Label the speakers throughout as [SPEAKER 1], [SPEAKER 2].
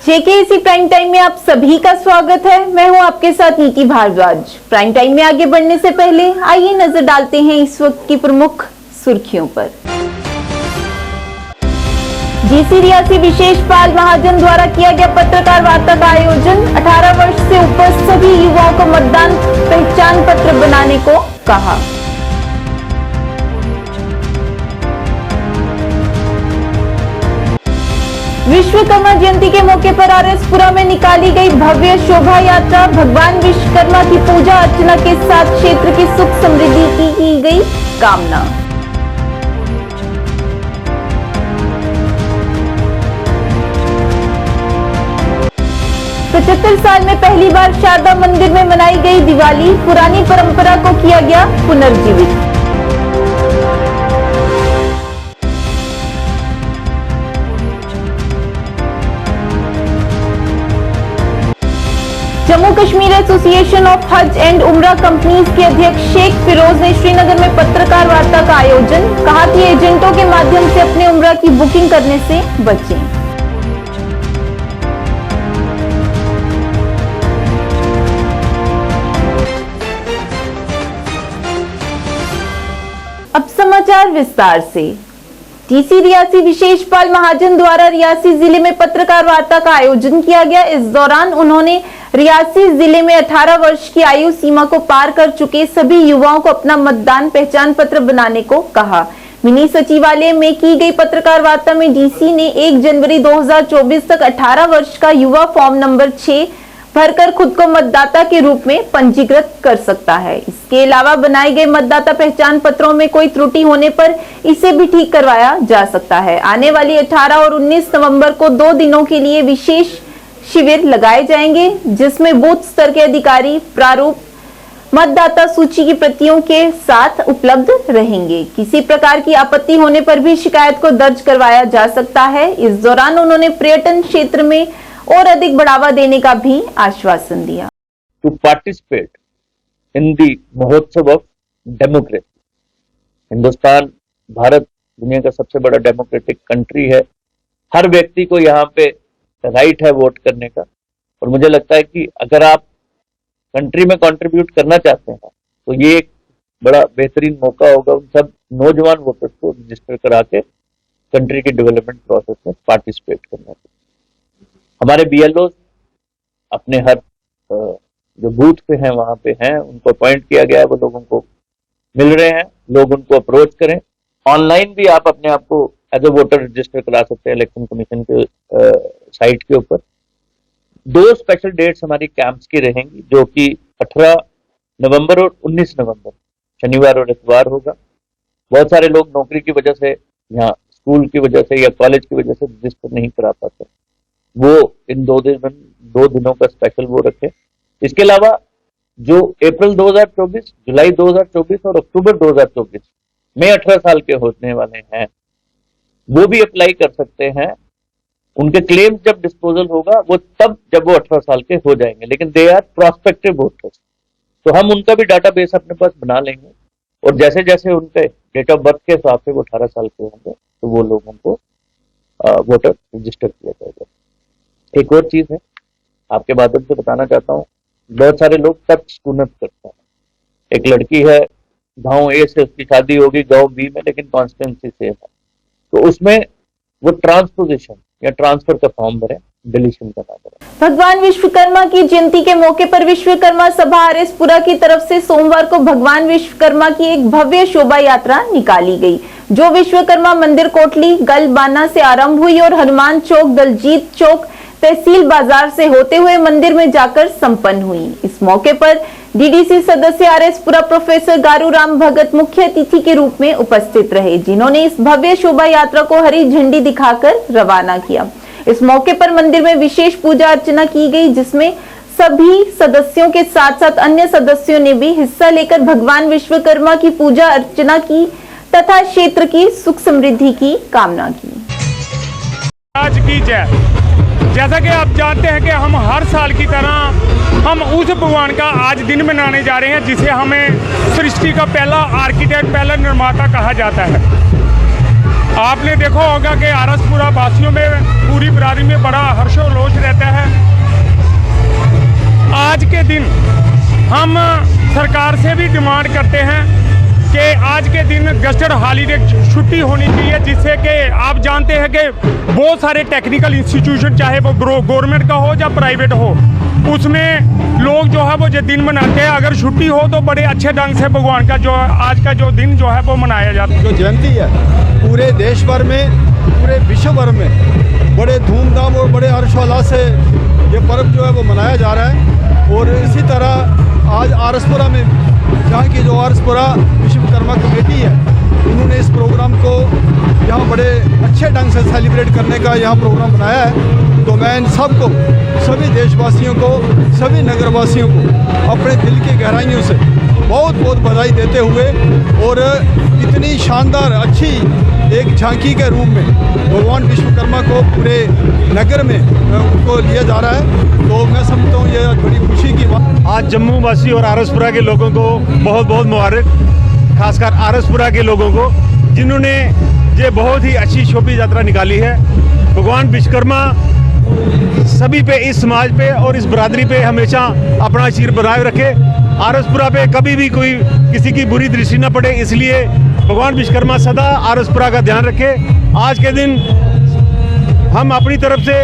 [SPEAKER 1] जेकेएसी prime time में आप सभी का स्वागत है। मैं हूं आपके साथ नीति भारद्वाज। प्राइम टाइम में आगे बढ़ने से पहले आइए नजर डालते हैं इस वक्त की प्रमुख सुर्खियों पर। डीसी रियासी विशेष पाल महाजन द्वारा किया गया पत्रकार वार्ता का आयोजन। 18 वर्ष से ऊपर सभी युवाओं को मतदान पहचान पत्र बनाने को कहा। विश्वकर्मा जयंती के मौके पर आरएसपुरा में निकाली गई भव्य शोभा यात्रा। भगवान विश्वकर्मा की पूजा अर्चना के साथ क्षेत्र की सुख समृद्धि की गई कामना। पचहत्तर साल में पहली बार शारदा मंदिर में मनाई गई दिवाली। पुरानी परंपरा को किया गया पुनर्जीवित। जम्मू कश्मीर एसोसिएशन ऑफ हज एंड उम्रा कंपनीज के अध्यक्ष शेख फिरोज ने श्रीनगर में पत्रकार वार्ता का आयोजन। कहा कि एजेंटों के माध्यम से अपने उम्रा की बुकिंग करने से बचें। अब समाचार विस्तार से। डीसी रियासी विशेष पाल महाजन द्वारा रियासी जिले में पत्रकार वार्ता का आयोजन किया गया। इस दौरान उन्होंने रियासी जिले में 18 वर्ष की आयु सीमा को पार कर चुके सभी युवाओं को अपना मतदान पहचान पत्र बनाने को कहा। मिनी सचिवालय में की गई पत्रकार वार्ता में डीसी ने 1 जनवरी 2024 तक 18 वर्ष का युवा फॉर्म नंबर 6 भरकर खुद को मतदाता के रूप में पंजीकृत कर सकता है। इसके अलावा बनाए गए मतदाता पहचान पत्रों में कोई त्रुटि होने पर इसे भी ठीक करवाया जा सकता है। आने वाली 18 और 19 नवंबर को 2 दिनों के लिए विशेष शिविर लगाए जाएंगे, जिसमें बूथ स्तर के अधिकारी प्रारूप मतदाता सूची की प्रतियों के साथ उपलब्ध रहेंगे। किसी प्रकार की आपत्ति होने पर भी शिकायत को दर्ज करवाया जा सकता है। इस दौरान उन्होंने पर्यटन क्षेत्र में और अधिक बढ़ावा देने का भी आश्वासन दिया।
[SPEAKER 2] टू पार्टिसिपेट इन दी महोत्सव ऑफ डेमोक्रेसी। हिंदुस्तान, भारत दुनिया का सबसे बड़ा डेमोक्रेटिक कंट्री है। हर व्यक्ति को यहाँ पे राइट है वोट करने का, और मुझे लगता है कि अगर आप कंट्री में कंट्रीब्यूट करना चाहते हैं तो ये एक बड़ा बेहतरीन मौका होगा उन सब नौजवान वोटर्स को रजिस्टर करा के कंट्री के डेवलपमेंट प्रोसेस में पार्टिसिपेट करना। हमारे BLO अपने हर जो बूथ पे हैं वहां पे हैं, उनको अपॉइंट किया गया है, वो लोगों को मिल रहे हैं, लोग उनको अप्रोच करें। ऑनलाइन भी आप अपने आप को एज ए वोटर रजिस्टर करा सकते हैं इलेक्शन कमीशन के साइट के ऊपर। 2 स्पेशल डेट्स हमारी कैंप्स की रहेंगी, जो कि 18 नवंबर और 19 नवंबर शनिवार और इतवार होगा। बहुत सारे लोग नौकरी की वजह से, यहाँ स्कूल की वजह से या कॉलेज की वजह से रजिस्टर नहीं करा पाते, वो इन 2 दिनों का स्पेशल वो रखे। इसके अलावा जो अप्रैल 2024, जुलाई 2024 और अक्टूबर 2024 में 18 साल के होने वाले हैं, वो भी अप्लाई कर सकते हैं। उनके क्लेम जब डिस्पोजल होगा वो तब जब वो 18 साल के हो जाएंगे, लेकिन दे आर प्रोस्पेक्टिव वोटर्स, तो हम उनका भी डाटाबेस अपने पास बना लेंगे, और जैसे जैसे उनके डेट ऑफ बर्थ के हिसाब से वो 18 साल के होंगे तो वो लोगों को वोटर रजिस्टर किया जाएगा। एक और चीज है, आपके माध्यम से बताना चाहता हूँ, बहुत सारे लोग टच स्कूनत करते हैं। एक लड़की है, गांव A से उसकी शादी होगी गांव B में, लेकिन कॉन्स्टिट्यूंसी सेम है, तो उसमें वो ट्रांसपोजिशन या ट्रांसफर का फॉर्म भरे, डिलीशन का ना भरे।
[SPEAKER 1] भगवान विश्वकर्मा की जयंती के मौके पर विश्वकर्मा सभा आरएसपुरा की तरफ से सोमवार को भगवान विश्वकर्मा की एक भव्य शोभा यात्रा निकाली गई, जो विश्वकर्मा मंदिर कोटली गलबाना से आरंभ हुई और हनुमान चौक, दलजीत चौक, तहसील बाजार से होते हुए मंदिर में जाकर संपन्न हुई। इस मौके पर डीडीसी सदस्य आरएसपुरा प्रोफेसर गारू राम भगत मुख्य अतिथि के रूप में उपस्थित रहे, जिन्होंने इस भव्य शोभा यात्रा को हरी झंडी दिखाकर रवाना किया। इस मौके पर मंदिर में विशेष पूजा अर्चना की गई, जिसमें सभी सदस्यों के साथ साथ अन्य सदस्यों ने भी हिस्सा लेकर भगवान विश्वकर्मा की पूजा अर्चना की तथा क्षेत्र की सुख समृद्धि की कामना की।
[SPEAKER 3] आज की जय। जैसा कि आप जानते हैं कि हम हर साल की तरह हम उस भगवान का आज दिन मनाने जा रहे हैं जिसे हमें सृष्टि का पहला आर्किटेक्ट, पहला निर्माता कहा जाता है। आपने देखा होगा कि आरसपुरा वासियों में पूरी बरादरी में बड़ा हर्षोल्लास रहता है। आज के दिन हम सरकार से भी डिमांड करते हैं कि आज के दिन गस्टेड हॉलीडे छुट्टी होनी चाहिए, जिससे कि आप जानते हैं कि बहुत सारे टेक्निकल इंस्टीट्यूशन, चाहे वो गवर्नमेंट का हो या प्राइवेट हो, उसमें लोग जो है वो जो दिन मनाते हैं, अगर छुट्टी हो तो बड़े अच्छे ढंग से भगवान का जो आज का जो दिन जो है वो मनाया जाता है।
[SPEAKER 4] जो जयंती है पूरे देश भर में, पूरे विश्व भर में बड़े धूमधाम और बड़े हर्षोल्लास से ये पर्व जो है वो मनाया जा रहा है। और इसी तरह आज आरसपुरा में, जहाँ की जो आरसपुरा विश्वकर्मा कमेटी है, उन्होंने इस प्रोग्राम को यहाँ बड़े अच्छे ढंग से सेलिब्रेट करने का यहाँ प्रोग्राम बनाया है। तो मैं इन सबको, सभी देशवासियों को, सभी नगरवासियों को अपने दिल की गहराइयों से बहुत बहुत बधाई देते हुए, और इतनी शानदार अच्छी एक झांकी के रूप में भगवान विश्वकर्मा को पूरे नगर में उनको लिया जा रहा है, तो मैं समझता हूँ ये बड़ी खुशी की बात।
[SPEAKER 5] आज जम्मू वासी और आरसपुरा के लोगों को बहुत बहुत मुबारक, खासकर आरसपुरा के लोगों को जिन्होंने ये बहुत ही अच्छी शोभा यात्रा निकाली है। भगवान विश्वकर्मा सभी पे, इस समाज पे और इस बरादरी पे हमेशा अपना शीर बनाए रखे। आरसपुरा पे कभी भी कोई किसी की बुरी दृष्टि न पड़े, इसलिए भगवान विश्वकर्मा सदा आरसपुरा का ध्यान रखे। आज के दिन हम अपनी तरफ से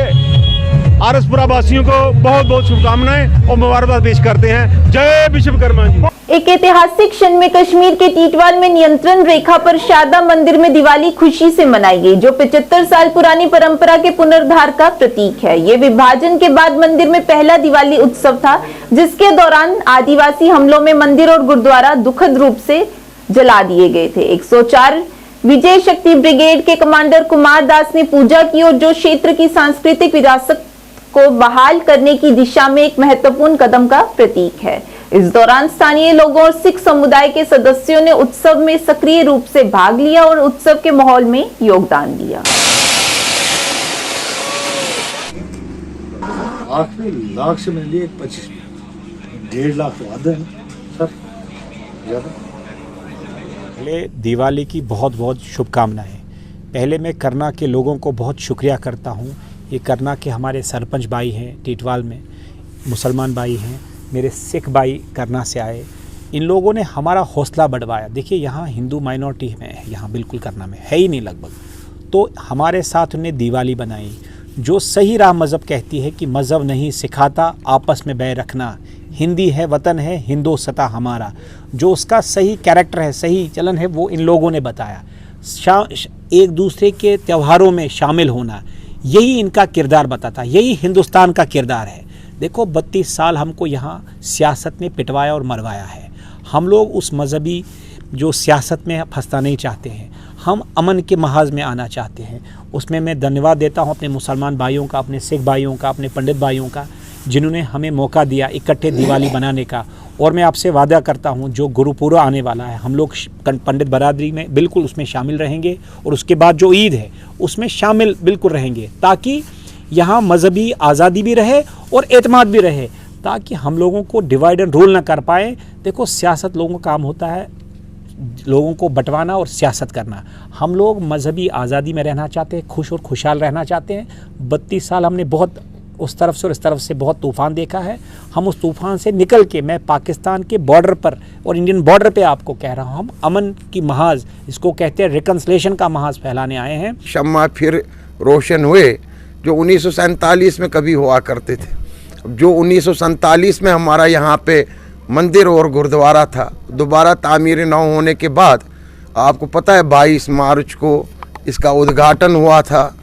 [SPEAKER 5] आरसपुरा वासियों को बहुत बहुत शुभकामनाएं और मुबारकबाद पेश करते हैं। जय विश्वकर्मा जी।
[SPEAKER 1] एक ऐतिहासिक क्षण में कश्मीर के टीटवाल में नियंत्रण रेखा पर शारदा मंदिर में दिवाली खुशी से मनाई गई, जो 75 साल पुरानी परंपरा के पुनरुद्धार का प्रतीक है। ये विभाजन के बाद मंदिर में पहला दिवाली उत्सव था, जिसके दौरान आदिवासी हमलों में मंदिर और गुरुद्वारा दुखद रूप से जला दिए गए थे। 104 विजय शक्ति ब्रिगेड के कमांडर कुमार दास ने पूजा की, और जो क्षेत्र की सांस्कृतिक विरासत को बहाल करने की दिशा में एक महत्वपूर्ण कदम का प्रतीक है। इस दौरान स्थानीय लोगों और सिख समुदाय के सदस्यों ने उत्सव में सक्रिय रूप से भाग लिया और उत्सव के माहौल में योगदान दिया।
[SPEAKER 4] लाख से मिल लिए 25, 1.5 लाख तो आधा है सर, ज़्यादा।
[SPEAKER 6] पहले दिवाली की बहुत बहुत शुभकामनाएं। पहले मैं करना के लोगों को बहुत शुक्रिया करता हूं। ये करना के हमारे सरपंच भाई हैं टीटवाल में, मुसलमान भाई हैं, मेरे सिख भाई करना से आए। इन लोगों ने हमारा हौसला बढ़वाया। देखिए यहाँ हिंदू माइनॉरिटी में है, यहाँ बिल्कुल करना में है ही नहीं लगभग, तो हमारे साथ उन्हें दिवाली बनाई। जो सही राह मज़हब कहती है कि मज़हब नहीं सिखाता आपस में बैर रखना, हिंदी है वतन है हिंदोसता हमारा, जो उसका सही कैरेक्टर है, सही चलन है, वो इन लोगों ने बताया। एक दूसरे के त्योहारों में शामिल होना, यही इनका किरदार बताता, यही हिंदुस्तान का किरदार है। देखो 32 साल हमको यहाँ सियासत ने पिटवाया और मरवाया है। हम लोग उस मजहबी जो सियासत में फंसना नहीं चाहते हैं, हम अमन के महाज में आना चाहते हैं। उसमें मैं धन्यवाद देता हूँ अपने मुसलमान भाइयों का, अपने सिख भाइयों का, अपने पंडित भाइयों का, जिन्होंने हमें मौका दिया इकट्ठे दिवाली बनाने का। और मैं आपसे वादा करता हूँ जो गुरुपुरब आने वाला है, हम लोग पंडित बरादरी में बिल्कुल उसमें शामिल रहेंगे, और उसके बाद जो ईद है उसमें शामिल बिल्कुल रहेंगे, ताकि यहाँ मजहबी आज़ादी भी रहे और एतमाद भी रहे, ताकि हम लोगों को डिवाइड एंड रूल ना कर पाए। देखो सियासत लोगों का काम होता है लोगों को बंटवाना और सियासत करना। हम लोग मजहबी आज़ादी में रहना चाहते हैं, खुश और खुशहाल रहना चाहते हैं। 32 साल हमने बहुत उस तरफ से और इस तरफ से बहुत तूफ़ान देखा है। हम उस तूफ़ान से निकल के, मैं पाकिस्तान के बॉर्डर पर और इंडियन बॉर्डर पे आपको कह रहा हूँ, हम अमन की महाज, इसको कहते हैं रिकन्सिलेशन का महाज फैलाने आए हैं।
[SPEAKER 7] शम्मा फिर रोशन हुए जो 1947 में कभी हुआ करते थे। जो 1947 में हमारा यहाँ पे मंदिर और गुरुद्वारा था, दोबारा तामीर न होने के बाद आपको पता है 22 मार्च को इसका उद्घाटन हुआ था,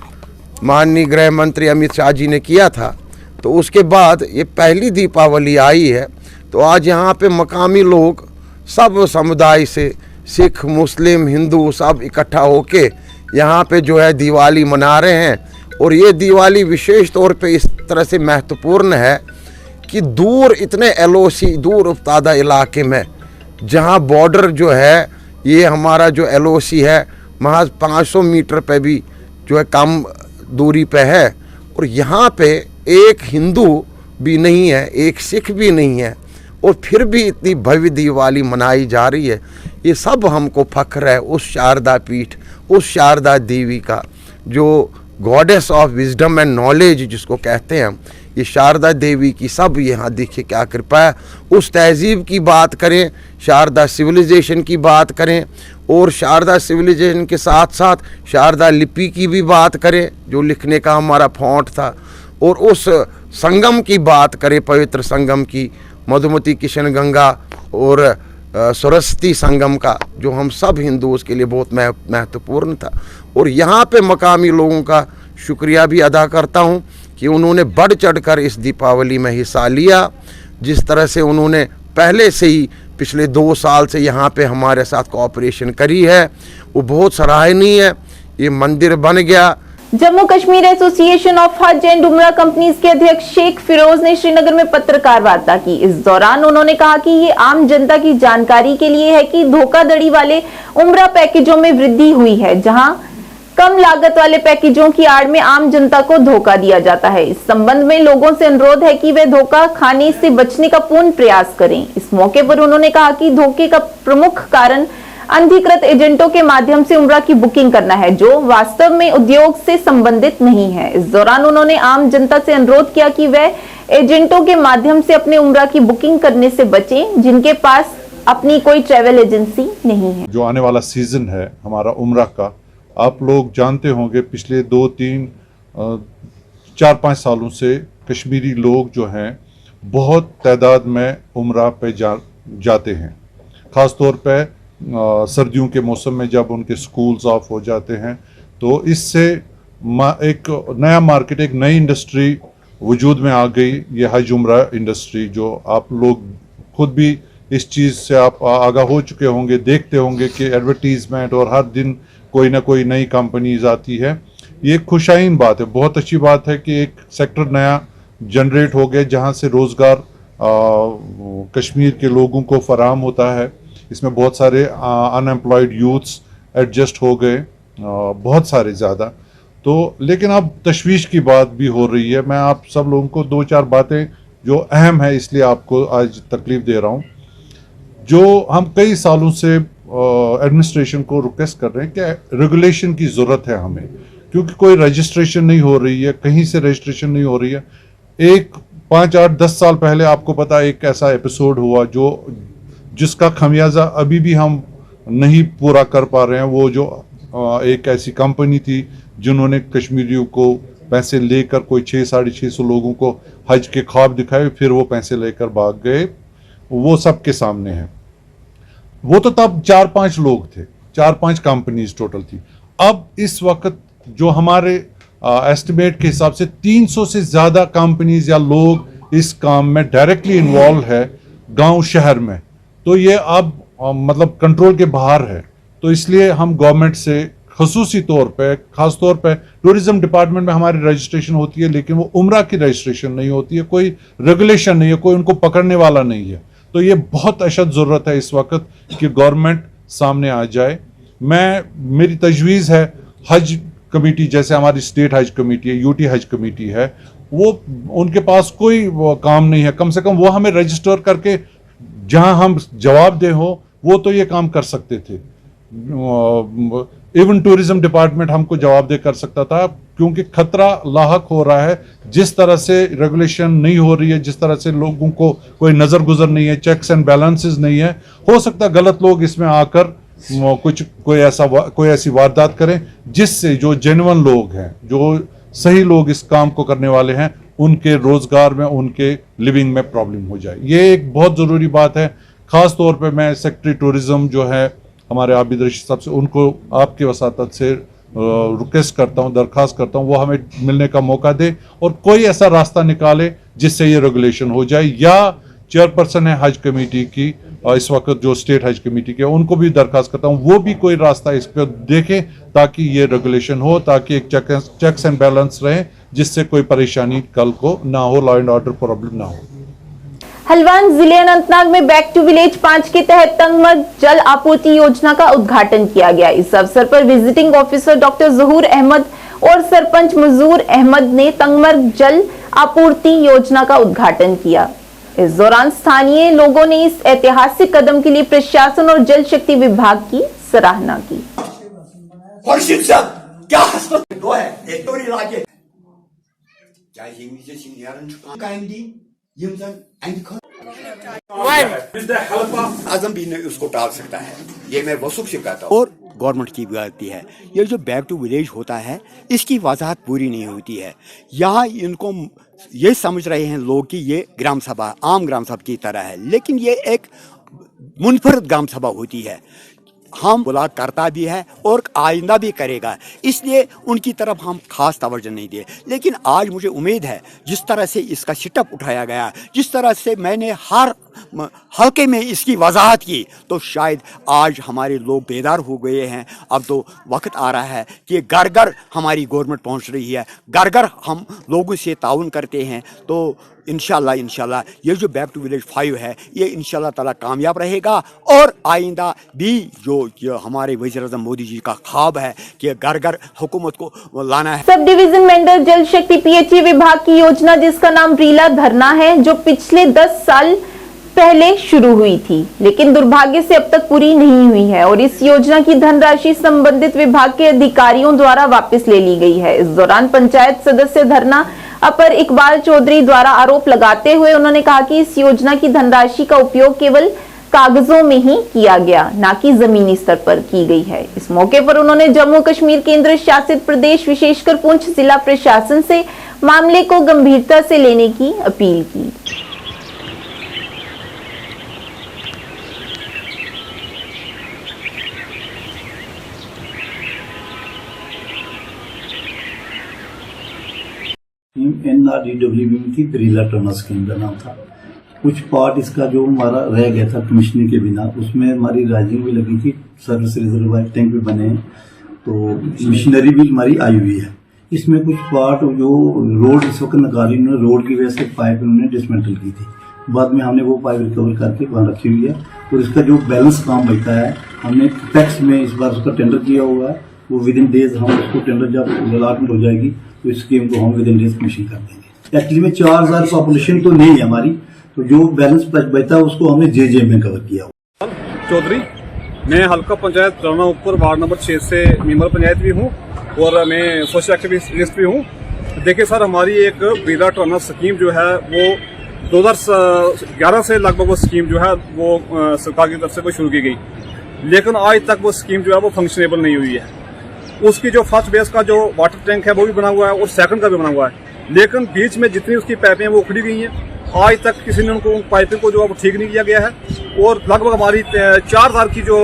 [SPEAKER 7] माननीय गृह मंत्री अमित शाह जी ने किया था। तो उसके बाद ये पहली दीपावली आई है। तो आज यहाँ पे मकामी लोग सब समुदाय से, सिख मुस्लिम हिंदू सब इकट्ठा होके यहाँ पे जो है दिवाली मना रहे हैं। और ये दिवाली विशेष तौर पे इस तरह से महत्वपूर्ण है कि दूर इतने LOC दूर उफ्तादा इलाके में, जहाँ बॉर्डर जो है ये हमारा जो LOC है महज 500 मीटर पे भी जो है कम दूरी पे है, और यहाँ पे एक हिंदू भी नहीं है, एक सिख भी नहीं है, और फिर भी इतनी भव्य दिवाली मनाई जा रही है। ये सब हमको फख्र है उस शारदा पीठ, उस शारदा देवी का, जो goddess of wisdom and knowledge जिसको कहते हैं हम, ये शारदा देवी की सब यहाँ देखिए क्या कृपा है। उस तहजीब की बात करें, शारदा सिविलाइजेशन की बात करें, और शारदा सिविलाइजेशन के साथ साथ शारदा लिपि की भी बात करें जो लिखने का हमारा फॉन्ट था, और उस संगम की बात करें, पवित्र संगम की, मधुमती किशन गंगा और सरस्वती संगम का, जो हम सब हिंदुओं के लिए बहुत महत्वपूर्ण था। और यहाँ पे मकामी लोगों का शुक्रिया भी अदा करता हूँ कि उन्होंने बढ़ चढ़कर इस दीपावली में हिस्सा लिया। जिस तरह से उन्होंने पहले से ही पिछले 2 साल से यहाँ पे हमारे साथ कोऑपरेशन करी है, वो बहुत सराहनीय है। ये मंदिर बन गया।
[SPEAKER 1] जम्मू कश्मीर एसोसिएशन ऑफ हज एंड उमरा कंपनीज के अध्यक्ष शेख फिरोज ने श्रीनगर में पत्रकार वार्ता की। इस दौरान उन्होंने कहा कि ये आम जनता की जानकारी के लिए है कि धोखाधड़ी वाले उमरा पैकेजों में वृद्धि हुई है, जहां कम लागत वाले पैकेजों की आड़ में आम जनता को धोखा दिया जाता है। इस संबंध में लोगों से अनुरोध है कि वे धोखा खाने से बचने का पूर्ण प्रयास करें। इस मौके पर उन्होंने कहा कि धोखे का प्रमुख कारण अनधिकृत एजेंटों के माध्यम से उम्रा की बुकिंग करना है, जो वास्तव में उद्योग से संबंधित नहीं है। इस दौरान उन्होंने आम जनता से अनुरोध किया कि वे एजेंटों के माध्यम से अपने उम्रा की बुकिंग करने से बचें जिनके पास अपनी कोई ट्रैवल एजेंसी नहीं है।
[SPEAKER 8] जो आने वाला सीजन है हमारा उम्रा का, आप लोग जानते होंगे पिछले 4-5 सालों से कश्मीरी लोग जो हैं बहुत तादाद में उम्रा पे जाते हैं। ख़ास तौर पे सर्दियों के मौसम में जब उनके स्कूल्स ऑफ हो जाते हैं, तो इससे एक नया मार्केट, एक नई इंडस्ट्री वजूद में आ गई, ये हज उम्रा इंडस्ट्री। जो आप लोग खुद भी इस चीज़ से आप आगाह हो चुके होंगे, देखते होंगे कि एडवर्टीज़मेंट और हर दिन कोई ना कोई नई कंपनीज आती है। ये खुशाइन बात है, बहुत अच्छी बात है कि एक सेक्टर नया जनरेट हो गया जहाँ से रोज़गार कश्मीर के लोगों को फराहम होता है। इसमें बहुत सारे अनएम्प्लॉयड यूथ्स एडजस्ट हो गए, बहुत सारे ज़्यादा। तो लेकिन अब तशवीश की बात भी हो रही है। मैं आप सब लोगों को 2-4 बातें जो अहम है इसलिए आपको आज तकलीफ दे रहा हूँ। जो हम कई सालों से एडमिनिस्ट्रेशन को रिक्वेस्ट कर रहे हैं कि रेगुलेशन की ज़रूरत है हमें, क्योंकि कोई रजिस्ट्रेशन नहीं हो रही है, कहीं से रजिस्ट्रेशन नहीं हो रही है। 5-8-10 साल पहले आपको पता एक ऐसा एपिसोड हुआ जिसका खमियाजा अभी भी हम नहीं पूरा कर पा रहे हैं। वो जो एक ऐसी कंपनी थी जिन्होंने कश्मीरियों को पैसे लेकर कोई 600-650 लोगों को हज के ख्वाब दिखाए, फिर वो पैसे लेकर भाग गए। वो सबके सामने है। वो तो तब 4-5 लोग थे, 4-5 कंपनीज टोटल थी। अब इस वक्त जो हमारे एस्टिमेट के हिसाब से 300 से ज़्यादा कंपनीज या लोग इस काम में डायरेक्टली इन्वॉल्व है गांव शहर में। तो ये अब मतलब कंट्रोल के बाहर है। तो इसलिए हम गवर्नमेंट से खसूसी तौर पे, खास तौर पे टूरिज्म डिपार्टमेंट में हमारी रजिस्ट्रेशन होती है, लेकिन वो उम्रा की रजिस्ट्रेशन नहीं होती है, कोई रेगुलेशन नहीं है, कोई उनको पकड़ने वाला नहीं है। तो ये बहुत अशद ज़रूरत है इस वक्त कि गवर्नमेंट सामने आ जाए। मेरी तजवीज़ है हज कमेटी, जैसे हमारी स्टेट हज कमेटी है, यूटी हज कमेटी है, वो उनके पास कोई काम नहीं है। कम से कम वो हमें रजिस्टर करके जहां हम जवाब दे हो वो तो ये काम कर सकते थे। इवन टूरिज्म डिपार्टमेंट हमको जवाब दे कर सकता था, क्योंकि खतरा लाहक हो रहा है। जिस तरह से रेगुलेशन नहीं हो रही है, जिस तरह से लोगों को कोई नज़र गुजर नहीं है, चेक्स एंड बैलेंसेस नहीं है, हो सकता है गलत लोग इसमें आकर कोई ऐसी वारदात करें जिससे जो जेन्युइन लोग हैं, जो सही लोग इस काम को करने वाले हैं, उनके रोजगार में, उनके लिविंग में प्रॉब्लम हो जाए। ये एक बहुत ज़रूरी बात है। ख़ास तौर पे मैं सेक्रेटरी टूरिज्म जो है हमारे आबिद रशीद साहब से, उनको आपके वसातत से रिक्वेस्ट करता हूँ, दरख्वास्त करता हूँ, वो हमें मिलने का मौका दे और कोई ऐसा रास्ता निकाले जिससे ये रेगुलेशन हो जाए। या चेयरपर्सन है हज कमेटी की, इस वक्त जो स्टेट हज कमेटी के, उनको भी दरख्वास्त करता हूँ वो भी कोई रास्ता इस पर देखें ताकि ये रेगुलेशन हो, ताकि एक चेक्स एंड बैलेंस रहे, जिससे कोई परेशानी कल को ना हो, लॉ एंड ऑर्डर प्रॉब्लम ना हो।
[SPEAKER 1] हल्द्वानी जिले अनंतनाग में बैक टू विलेज 5 के तहत तंगमर्ग जल आपूर्ति योजना का उद्घाटन किया गया। इस अवसर पर विजिटिंग ऑफिसर डॉक्टर जहूर अहमद और सरपंच मजूर अहमद ने तंगमर्ग जल आपूर्ति योजना का उद्घाटन किया। इस दौरान स्थानीय लोगों ने इस ऐतिहासिक कदम के लिए प्रशासन और जल शक्ति विभाग की सराहना की।
[SPEAKER 9] आजम भी ने उसको टाल सकता है, ये मैं वसूख से कहता हूँ। और गवर्नमेंट की गलती है, ये जो बैक टू विलेज होता है इसकी वजाहत पूरी नहीं होती है। यहाँ इनको ये समझ रहे हैं लोग कि ये ग्राम सभा आम ग्राम सभा की तरह है, लेकिन ये एक मुनफरद ग्राम सभा होती है। हम बुला करता भी है और आइंदा भी करेगा, इसलिए उनकी तरफ हम खास तवज्जो नहीं दिए। लेकिन आज मुझे उम्मीद है जिस तरह से इसका शिटअप उठाया गया, जिस तरह से मैंने हर हल्के में इसकी वजाहत की, तो शायद आज हमारे लोग बेदार हो गए हैं। अब तो वक्त आ रहा है कि घर घर हमारी गवर्नमेंट पहुंच रही है, घर घर हम लोगों से ताउन करते हैं। तो इंशाल्लाह ये जो बैक टू विलेज 5 है ये इंशाल्लाह ताला कामयाब रहेगा। और आइंदा भी जो हमारे वज़ीर-ए-आज़म मोदी जी का ख्वाब है कि घर घर हुकूमत को लाना है।
[SPEAKER 1] सब डिवीजन मेंढर जल शक्ति पीएचई विभाग की योजना, जिसका नाम रीला धरना है, जो पिछले 10 साल पहले शुरू हुई थी, लेकिन दुर्भाग्य से अब तक पूरी नहीं हुई है और इस योजना की धनराशि संबंधित विभाग के अधिकारियों द्वारा वापस ले ली गई है। इस दौरान पंचायत सदस्य धरना अपर इकबाल चौधरी द्वारा आरोप लगाते हुए उन्होंने कहा कि इस योजना की धनराशि का उपयोग केवल कागजों में ही किया गया, ना कि जमीनी स्तर पर की गई है। इस मौके पर उन्होंने जम्मू कश्मीर केंद्र शासित प्रदेश विशेषकर पुंछ जिला प्रशासन से मामले को गंभीरता से लेने की अपील की।
[SPEAKER 10] NRDWB की रीला टर्नर स्कीम का नाम था। कुछ पार्ट इसका जो हमारा रह गया था कमीशनिंग के बिना, उसमें हमारी राइजिंग भी लगी थी, सर्विस रिजर्वायर टैंक भी बने हैं, तो मशीनरी भी हमारी आई हुई है। इसमें कुछ पार्ट जो रोड इस वक्त नकारी, उन्होंने रोड की वजह से पाइप उन्होंने डिसमेंटल की थी, बाद में हमने वो पाइप रिकवर करके वहाँ रखी हुई है। और इसका जो बैलेंस काम बचता है, हमने टैक्स में इस बार उसका टेंडर किया हुआ है, वो विद इन डेज हम उसको टेंडर जब अलॉटमेंट हो जाएगी तो इस स्कीम को हम विद इन डेज कमीशन कर देंगे। एक्चुअली में 4000 पॉपुलेशन तो नहीं है हमारी, तो जो बैलेंस बचता है उसको हमने जे में कवर किया हुआ।
[SPEAKER 5] चौधरी, मैं हल्का पंचायत राना ऊपर वार्ड नंबर 6 से मेंबर पंचायत भी हूँ और मैं सोशल एक्टिविस्ट भी हूँ। देखिए सर, हमारी एक रीला टर्नर स्कीम जो है वो 2011 से लगभग वो स्कीम जो है वो सरकार की तरफ से वो शुरू की गई, लेकिन आज तक वो स्कीम जो है वो फंक्शनेबल नहीं हुई है। उसकी जो फर्स्ट बेस का जो वाटर टैंक है वो भी बना हुआ है और सेकंड का भी बना हुआ है, लेकिन बीच में जितनी उसकी पाइपें वो उखड़ी गई हैं। आज तक किसी ने उनको पाइपिंग को जो है वो ठीक नहीं किया गया है और लगभग हमारी 4000 की जो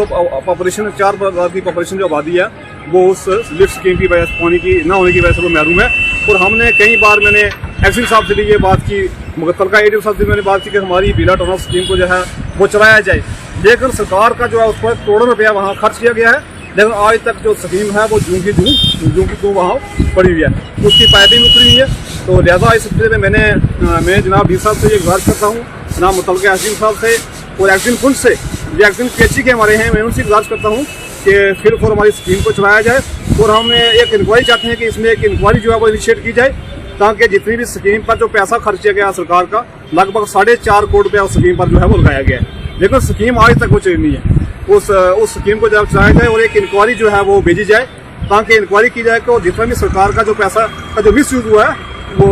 [SPEAKER 5] पॉपुलेशन 4000 की पॉपुलेशन जो आबादी है वो उस लिफ्ट स्कीम की वजह से, पानी की न होने की वजह से वो महरूम है। और हमने कई बार मैंने एक्सिन साहब से भी ये बात की, मुतलका एडीएम साहब से मैंने बात की कि हमारी रीला टर्नर स्कीम को जो है वो चलाया जाए, लेकिन सरकार का जो है उस पर करोड़ों रुपया वहाँ खर्च किया गया है, लेकिन आज तक जो स्कीम है वो जूं की वहाँ पड़ी हुई है, उसकी पाइपिंग उतरी हुई है। तो लिहाजा इस सिलसिले में मैं जनाब डी साहब से ये गुजारिश करता हूँ, जनाब मुतलका एक्सिन साहब से और एक्सिन पुंछ से, ये एक्सिन पीएचई के हमारे हैं, मैं उनसे गुजारिश करता हूँ कि फिर और हमारी स्कीम को चलाया जाए। और हम एक इंक्वायरी चाहते हैं कि इसमें एक इंक्वायरी जो है वो इनिशिएट की जाए, ताकि जितनी भी स्कीम पर जो पैसा खर्च किया गया सरकार का, लगभग 4.5 करोड़ रुपया उस स्कीम पर जो है वो लगाया गया है, लेकिन स्कीम आज तक वो चली नहीं है। उस स्कीम को जब चलाया जाए और एक इंक्वायरी जो है वो भेजी जाए, ताकि इंक्वायरी की जाए कि जितना भी सरकार का जो पैसा का जो मिस यूज हुआ है वो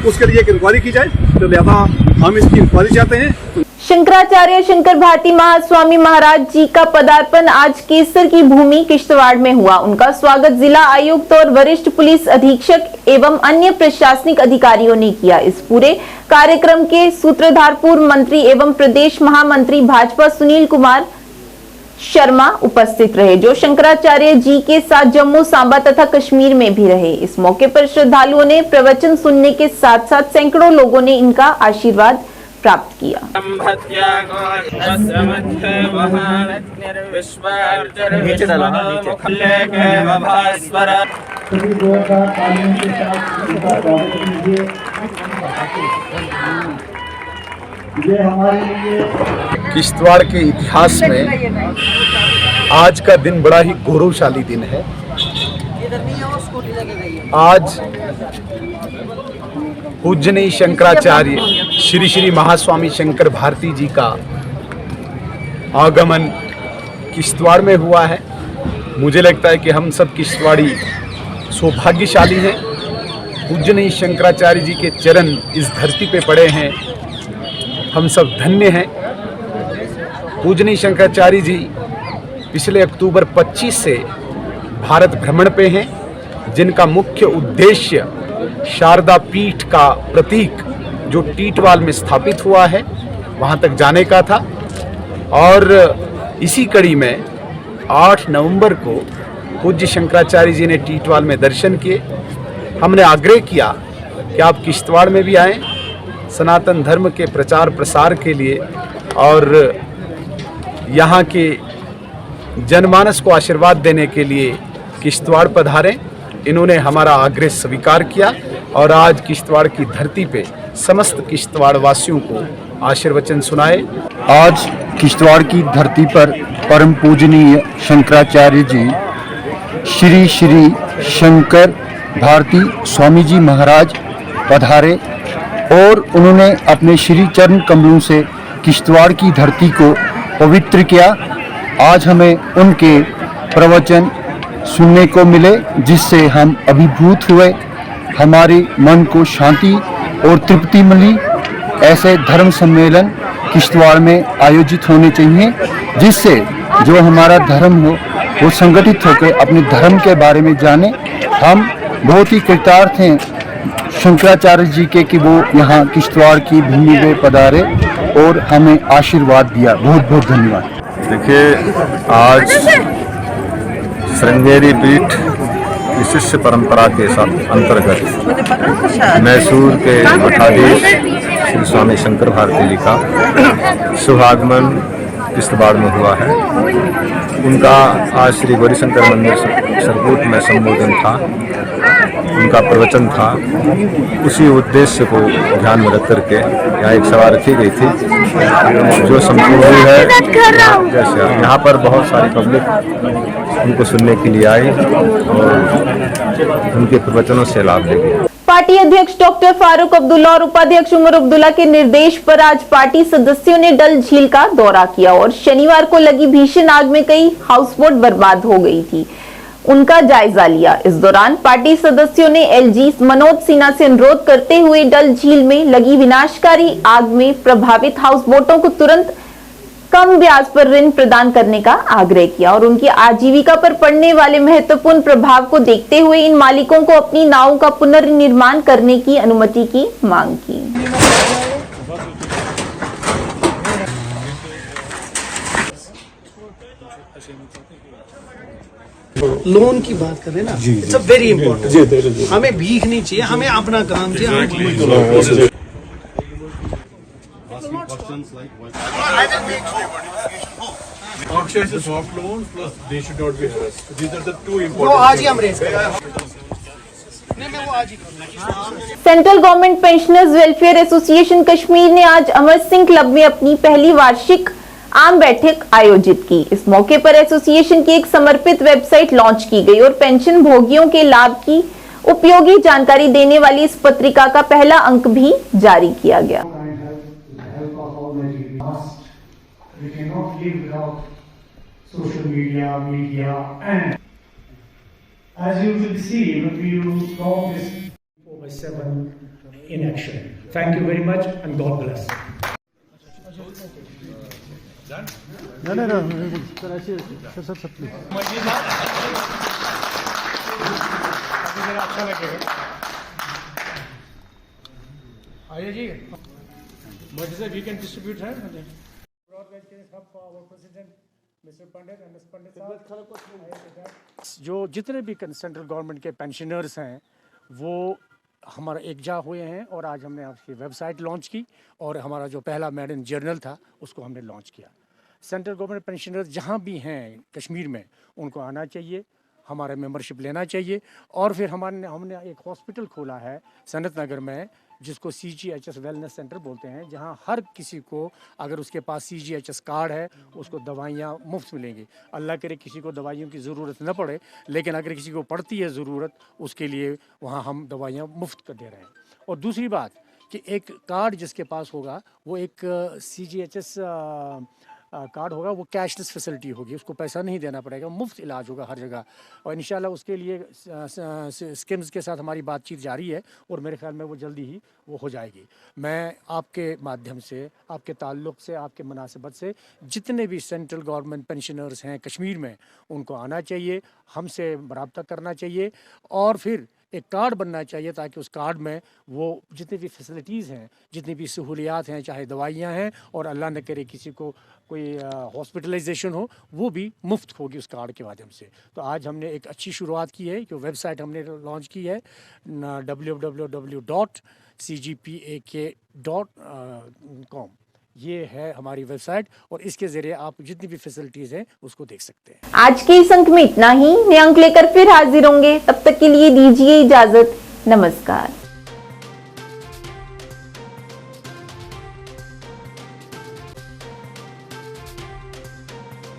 [SPEAKER 5] उसके लिए एक इंक्वायरी की जाए। तो लिहाजा हम इसकी इंक्वायरी चाहते हैं।
[SPEAKER 1] शंकराचार्य शंकर भारती महास्वामी महाराज जी का पदार्पण आज केसर की भूमि किश्तवाड़ में हुआ। उनका स्वागत जिला आयुक्त और वरिष्ठ पुलिस अधीक्षक एवं अन्य प्रशासनिक अधिकारियों ने किया। इस पूरे कार्यक्रम के सूत्रधार पूर्व मंत्री एवं प्रदेश महामंत्री भाजपा सुनील कुमार शर्मा उपस्थित रहे, जो शंकराचार्य जी के साथ जम्मू, सांबा तथा कश्मीर में भी रहे। इस मौके पर श्रद्धालुओं ने प्रवचन सुनने के साथ साथ सैकड़ों लोगों ने इनका आशीर्वाद प्राप्त किया।
[SPEAKER 11] किश्तवाड़ के इतिहास में आज का दिन बड़ा ही गौरवशाली दिन है। आज पूजनीय शंकराचार्य श्री श्री महास्वामी शंकर भारती जी का आगमन किश्तवाड़ में हुआ है। मुझे लगता है कि हम सब किश्तवाड़ी सौभाग्यशाली हैं। पूजनीय शंकराचार्य जी के चरण इस धरती पे पड़े हैं, हम सब धन्य हैं। पूजनीय शंकराचार्य जी पिछले अक्टूबर 25 से भारत भ्रमण पे हैं, जिनका मुख्य उद्देश्य शारदा पीठ का प्रतीक जो टीटवाल में स्थापित हुआ है वहाँ तक जाने का था। और इसी कड़ी में 8 नवंबर को पूज्य शंकराचार्य जी ने टीटवाल में दर्शन किए। हमने आग्रह किया कि आप किश्तवाड़ में भी आएं, सनातन धर्म के प्रचार प्रसार के लिए और यहाँ के जनमानस को आशीर्वाद देने के लिए किश्तवाड़ पधारें। इन्होंने हमारा आग्रह स्वीकार किया और आज किश्तवाड़ की धरती पे समस्त किश्तवाड़ वासियों को आशीर्वचन सुनाए।
[SPEAKER 12] आज किश्तवाड़ की धरती पर परम पूजनीय शंकराचार्य जी श्री श्री शंकर भारती स्वामी जी महाराज पधारे और उन्होंने अपने श्री चरण कमलों से किश्तवाड़ की धरती को पवित्र किया। आज हमें उनके प्रवचन सुनने को मिले, जिससे हम अभिभूत हुए, हमारे मन को शांति और तृप्ति मिली। ऐसे धर्म सम्मेलन किश्तवाड़ में आयोजित होने चाहिए, जिससे जो हमारा धर्म हो वो संगठित होकर अपने धर्म के बारे में जाने। हम बहुत ही कृतार्थ हैं शंकराचार्य जी के कि वो यहाँ किश्तवाड़ की भूमि में पधारे और हमें आशीर्वाद दिया। बहुत बहुत धन्यवाद।
[SPEAKER 11] देखिए, आज श्रृंगेरी पीठ की शिष्य परंपरा के अंतर्गत मैसूर के मठाधीश श्री स्वामी शंकर भारती जी का शुभागमन किश्तवाड़ में हुआ है। उनका आज श्री गौरीशंकर मंदिर सरकूट में संबोधन था, उनका प्रवचन था। उसी उद्देश्य को ध्यान में रख करके यहाँ एक सभा रखी गई थी जो संपूर्ण हुई है। जैसे यहाँ पर बहुत सारी पब्लिक उनको सुनने के लिए आई और उनके प्रवचनों से लाभ लेगी।
[SPEAKER 1] पार्टी अध्यक्ष डॉक्टर फारूक अब्दुल्ला और उपाध्यक्ष उमर अब्दुल्ला के निर्देश पर आज पार्टी सदस्यों ने डल झील का दौरा किया और शनिवार को लगी भीषण आग में कई हाउसबोट बर्बाद हो गई थी, उनका जायजा लिया। इस दौरान पार्टी सदस्यों ने एलजी मनोज सिन्हा से अनुरोध करते हुए डल झील में लगी विनाशकारी आग में प्रभावित हाउसबोटों को तुरंत कम ब्याज पर ऋण प्रदान करने का आग्रह किया और उनकी आजीविका पर पड़ने वाले महत्वपूर्ण प्रभाव को देखते हुए इन मालिकों को अपनी नावों का पुनर्निर्माण करने की अनुमति की मांग की।
[SPEAKER 13] लोन की बात करें ना, इट्स अ वेरी इंपॉर्टेंट। हमें भीख नहीं चाहिए, हमें अपना काम चाहिए।
[SPEAKER 1] Central government pensioners welfare association Kashmir ने आज अमर सिंह क्लब में अपनी पहली वार्षिक आम बैठक आयोजित की। इस मौके पर एसोसिएशन की एक समर्पित वेबसाइट लॉन्च की गई और पेंशन भोगियों के लाभ की उपयोगी जानकारी देने वाली इस पत्रिका का पहला अंक भी जारी किया गया।
[SPEAKER 14] Social media, and as you will see when we saw this 4/7 in action. Thank you very much and God bless. No. Sir, please. अच्छा लगेगा। आइए जी। What is it we can distribute है? Broadband hub for our president.
[SPEAKER 15] जो जितने भी central government के pensioners हैं वो हमारा एकजा हुए हैं और आज हमने आपकी वेबसाइट लॉन्च की और हमारा जो पहला मैडन जर्नल था उसको हमने लॉन्च किया। सेंट्रल गवर्नमेंट पेंशनर्स जहाँ भी हैं कश्मीर में उनको आना चाहिए, हमारा मेंबरशिप लेना चाहिए और फिर हमने एक हॉस्पिटल खोला है सनत नगर में जिसको CGHS वेलनेस सेंटर बोलते हैं, जहां हर किसी को अगर उसके पास CGHS कार्ड है उसको दवाइयाँ मुफ्त मिलेंगी। अल्लाह करे किसी को दवाइयों की ज़रूरत न पड़े, लेकिन अगर किसी को पड़ती है ज़रूरत, उसके लिए वहाँ हम दवाइयाँ मुफ्त कर दे रहे हैं। और दूसरी बात कि एक कार्ड जिसके पास होगा वो एक CGHS कार्ड होगा, वो कैशलेस फैसिलिटी होगी, उसको पैसा नहीं देना पड़ेगा, मुफ्त इलाज होगा हर जगह। और इंशाल्लाह उसके लिए स्कीम्स के साथ हमारी बातचीत जारी है और मेरे ख्याल में वो जल्दी ही वो हो जाएगी। मैं आपके माध्यम से, आपके ताल्लुक़ से, आपके मुनासिबत से जितने भी सेंट्रल गवर्नमेंट पेंशनर्स हैं कश्मीर में, उनको आना चाहिए, हमसे रब्ता करना चाहिए और फिर एक कार्ड बनना चाहिए ताकि उस कार्ड में वो जितनी भी फैसिलिटीज़ हैं, जितनी भी सहूलियात हैं, चाहे दवाइयाँ हैं और अल्लाह न करे किसी को कोई हॉस्पिटलाइजेशन हो, वो भी मुफ्त होगी उस कार्ड के माध्यम से। तो आज हमने एक अच्छी शुरुआत की है, जो वेबसाइट हमने लॉन्च की है www.cgpak.com, ये है हमारी वेबसाइट और इसके ज़रिए आप जितनी भी फैसिलिटीज़ हैं उसको देख सकते हैं।
[SPEAKER 1] आज के इस अंक में इतना ही। नए अंक लेकर फिर हाजिर होंगे, तब तक के लिए दीजिए इजाजत। नमस्कार।